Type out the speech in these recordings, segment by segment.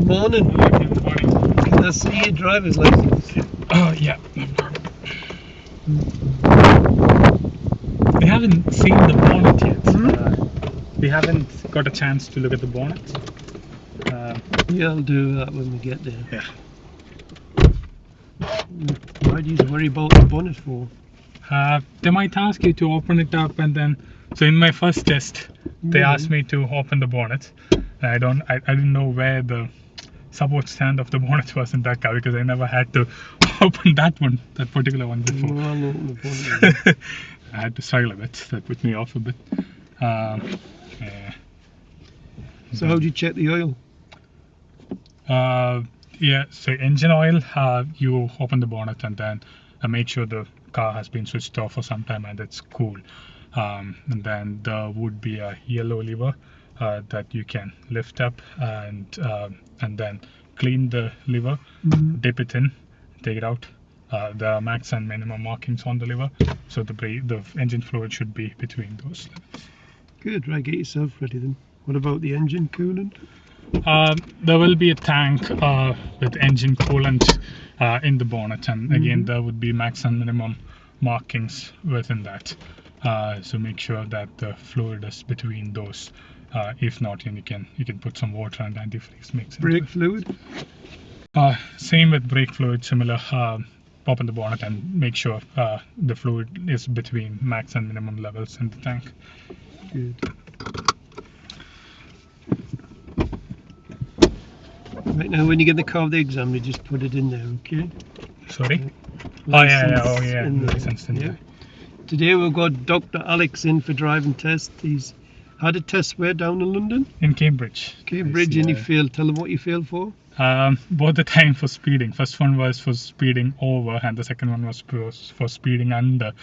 morning. Good morning. Can I see your driver's license? Oh, yeah. We haven't seen the bonnet yet. We haven't got a chance to look at the bonnet. Yeah, I'll do that when we get there. Yeah. Why do you worry about the bonnet for? They might ask you to open it up, and then so in my first test they asked me to open the bonnet. I didn't know where the support stand of the bonnet was in that car, because I never had to open that particular one before. Well, no, the bonnet. I had to struggle a bit. That put me off a bit. Yeah. So how do you check the oil? Yeah, so engine oil, you open the bonnet and then make sure the car has been switched off for some time and it's cool. And then there would be a yellow lever that you can lift up and then clean the lever, dip it in, take it out. There are max and minimum markings on the lever, so the engine fluid should be between those levels. Good, right, get yourself ready then. What about the engine coolant? There will be a tank with engine coolant in the bonnet, and again there would be max and minimum markings within that. So make sure that the fluid is between those. If not, then you can put some water and antifreeze mix. Brake fluid? Same with brake fluid, similar. Open the bonnet and make sure the fluid is between max and minimum levels in the tank. Good. Right now, when you get the car of the exam, you just put it in there, okay? Sorry? License in there. License in there. Today we've got Dr. Alex in for driving test. He's had a test where down in London? In Cambridge. Cambridge, and he failed. Tell him what you failed for. Both the time for speeding. First one was for speeding over, and the second one was for speeding under.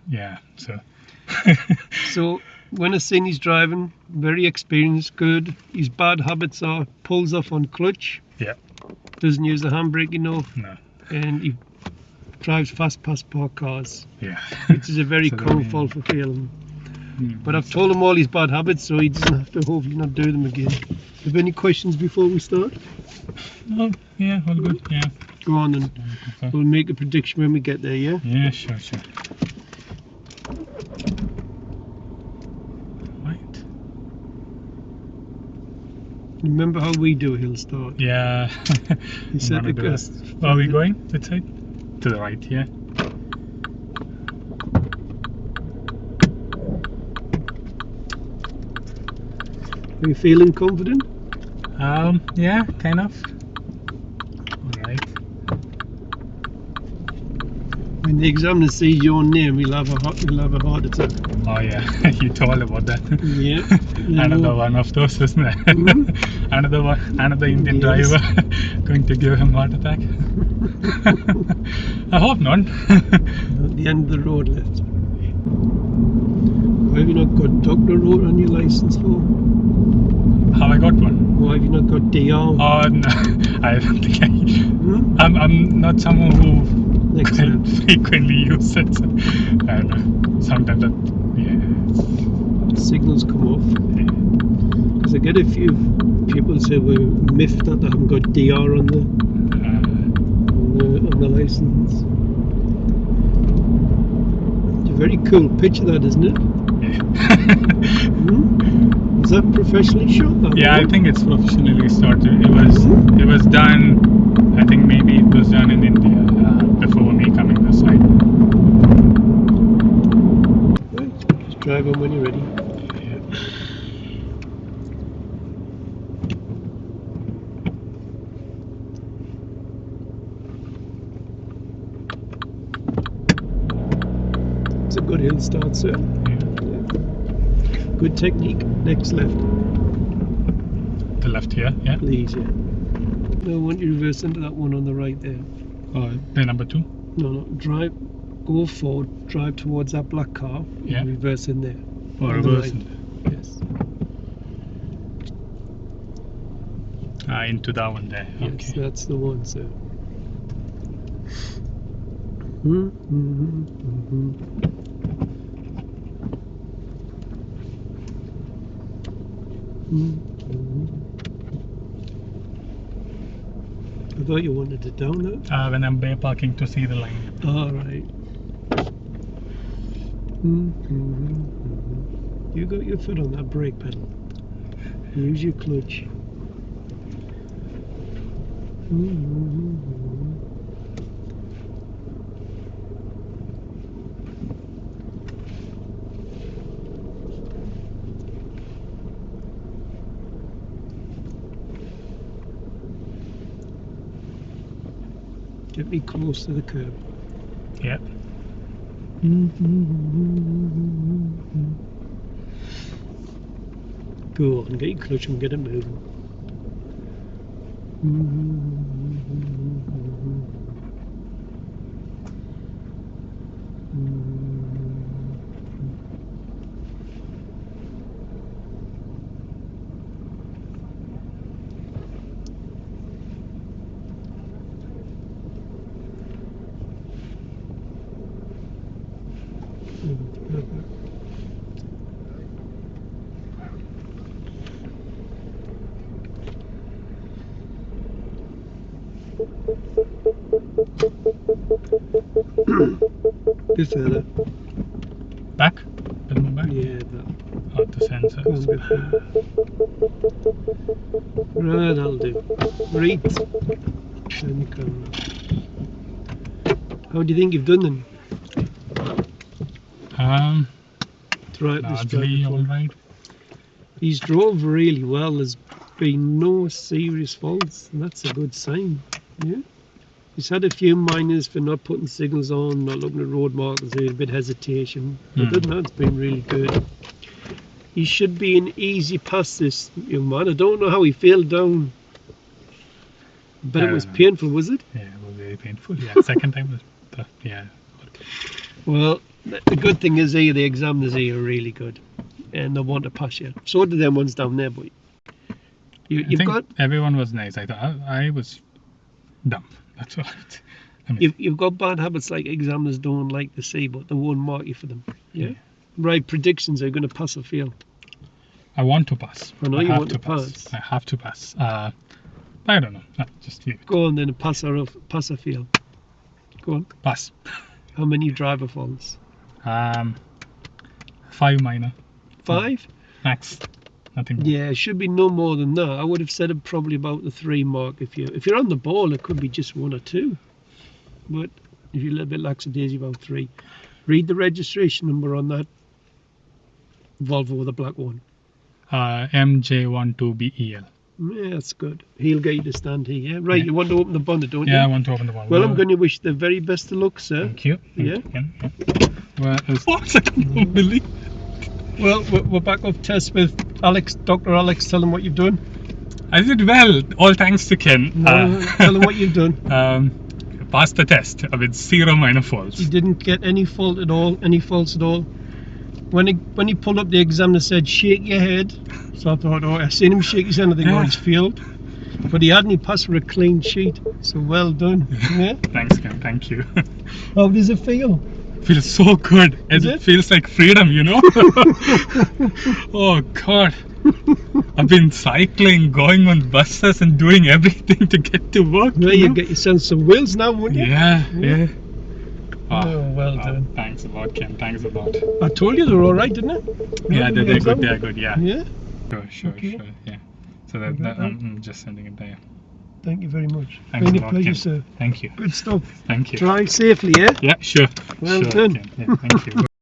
Yeah, so. So when I seen he's driving, very experienced, good. His bad habits are pulls off on clutch. Yeah. Doesn't use the handbrake enough. No. And he drives fast past parked cars. Yeah. Which is a very common fault for failing. But I've told him all his bad habits, so he doesn't have to hopefully not do them again. Have any questions before we start? Oh, yeah, all good, yeah. Go on, and we'll make a prediction when we get there, yeah? Yeah, sure. Right. Remember how we do, he'll start. Yeah. He said the gust. Where are we going? Which side? To the right, yeah. Are you feeling confident? Yeah, kind of. Alright. When the examiner sees your name, he'll have a heart attack. Oh yeah, you told about that. Yeah. Another one of those, isn't it? Another Indian driver going to give him heart attack. I hope not. At the end of the road left. Why have you not got Dr. Road on your license for? Have I got one? Why have you not got DR? Oh no, I don't think I'm not someone who frequently uses it. So, I don't know. Sometimes signals come off. Because I get a few people say we're miffed that they haven't got DR on the license. It's a very cool picture, that, isn't it? Is that professionally shot? Yeah, I think it's professionally shot. It was done. I think maybe it was done in India before me coming this side. Right, just drive on when you're ready. It's a good hill start, sir. Good technique. Next left. The left here, yeah? Please, yeah. No, I want you to reverse into that one on the right there. The number 2? No, drive, go forward, drive towards that black car, yeah. And reverse in there. Or reverse in there? Yes. Into that one there. Yes, okay. That's the one, sir. I thought you wanted it down now. When I'm bay parking to see the line. All right. You got your foot on that brake pedal. Use your clutch. Get me close to the curb. Yep. Go on, get your clutch and get it moving. Bit further. Back? A bit more back? Yeah, that. Oh, the sensor. Go on, bit further. Right, that'll do. Right. Turn the camera. How do you think you've done then? Right, Largely alright. He's drove really well. There's been no serious faults, and that's a good sign. Yeah. He's had a few minors for not putting signals on, not looking at road markers, a bit of hesitation. But other than that, it's been really good. He should be an easy pass, this young man. I don't know how he fell down. But it was painful, was it? Yeah, it was very painful. Yeah, second time was tough. Yeah. Well, the good thing is here, the examiners here are really good. And they want to pass you. So do them ones down there, but you've got... everyone was nice. I thought I was dumb. That's all. I mean, You've got bad habits like examiners don't like to see, but they won't mark you for them. Yeah. Right, predictions, are you going to pass or fail? I want to pass. I know you want to pass. I have to pass. I don't know. No, just leave it. Go on then, pass or fail. Go on. Pass. How many driver faults? 5 minor. 5? Max. Nothing more. Yeah, it should be no more than that. I would have said it probably about the 3 mark. If you're on the ball, it could be just 1 or 2. But if you're a little bit lackadaisy, about 3. Read the registration number on that Volvo with a black one. MJ12BEL. Yeah, that's good. He'll get you to stand here. Yeah, right. Yeah. You want to open the bonnet, don't you? Yeah, I want to open the bonnet. Well, I'm going to wish the very best of luck, sir. Thank you. Yeah. Well, I don't believe. Well, we're back up test with Alex, Dr. Alex. Tell him what you've done. I did well. All thanks to Ken. Tell him what you've done. Passed the test with 0 minor faults. You didn't get any fault at all, any faults at all. When he pulled up, the examiner said, "Shake your head." So I thought, oh, I seen him shake his head. I think, oh, he's failed. But he hadn't. He passed with a clean sheet. So well done. Yeah. Thanks, Ken. Thank you. How does it feel? Feels so good. It feels like freedom, you know. Oh God. I've been cycling, going on buses and doing everything to get to work. Well, you get yourself some wheels now, won't you? Yeah. Oh, well done. Thanks a lot, Ken. Thanks a lot. I told you they were all right, didn't I? Yeah, they're good. They're good. Yeah. Yeah. Sure. Yeah. So I'm just sending it there. Thank you very much. Thanks Any a lot, pleasure, Ken. sir. Thank you. Good stuff. Thank you. Drive safely, yeah? Yeah, sure. Well sure, done. Ken. Yeah, thank you.